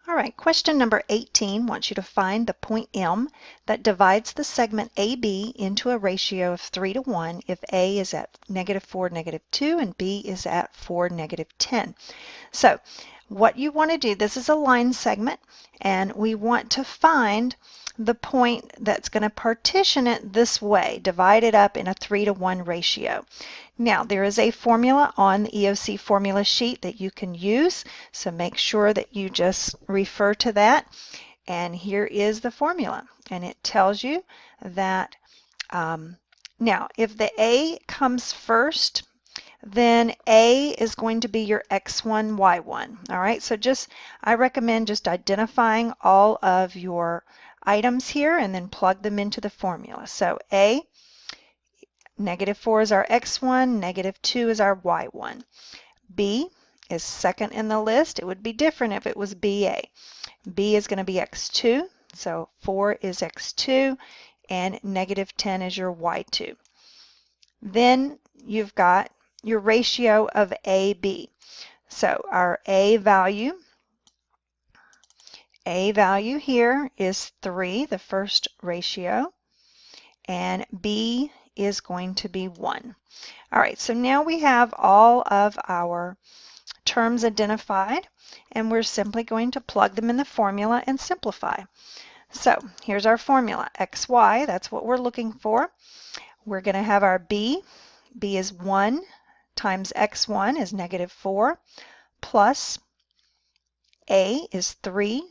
All right, question number 18 wants you to find the point M that divides the segment AB into a ratio of 3 to 1 if A is at -4, -2, and B is at 4, -10. So what you want to do, this is a line segment, and we want to find the point that's going to partition it this way, divide it up in a 3 to 1 ratio. Now, there is a formula on the EOC formula sheet that you can use, so make sure that you just refer to that. And here is the formula, and it tells you that now, if the A comes first, then A is going to be your X1, Y1. All right, so I recommend just identifying all of your items here and then plug them into the formula. So A, -4 is our X1, -2 is our Y1. B is second in the list. It would be different if it was BA. B is going to be X2, so 4 is X2, and -10 is your Y2. Then you've got your ratio of AB. So our A value here is 3, the first ratio, and B is going to be 1. All right, so now we have all of our terms identified, and we're simply going to plug them in the formula and simplify. So here's our formula, XY, that's what we're looking for. We're going to have our B. B is 1 times X1 is -4, plus A is 3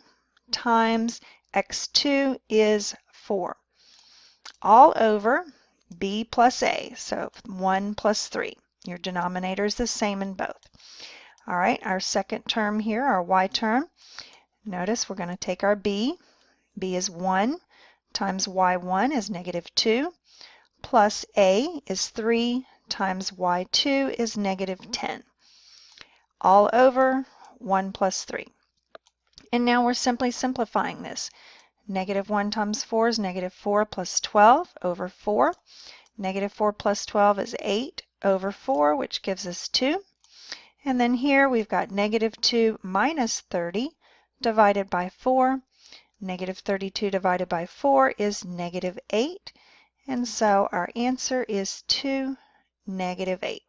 times X2 is 4, all over B plus A, so 1 plus 3. Your denominator is the same in both. All right, our second term here, our Y term, notice we're going to take our B. B is 1 times Y1 is -2, plus A is 3 times Y2 is -10, all over 1 plus 3. And now we're simply simplifying this. -1 times 4 is -4 plus 12 over 4. -4 plus 12 is 8 over 4, which gives us 2. And then here we've got -2 minus 30 divided by 4. -32 divided by 4 is -8. And so our answer is 2, -8.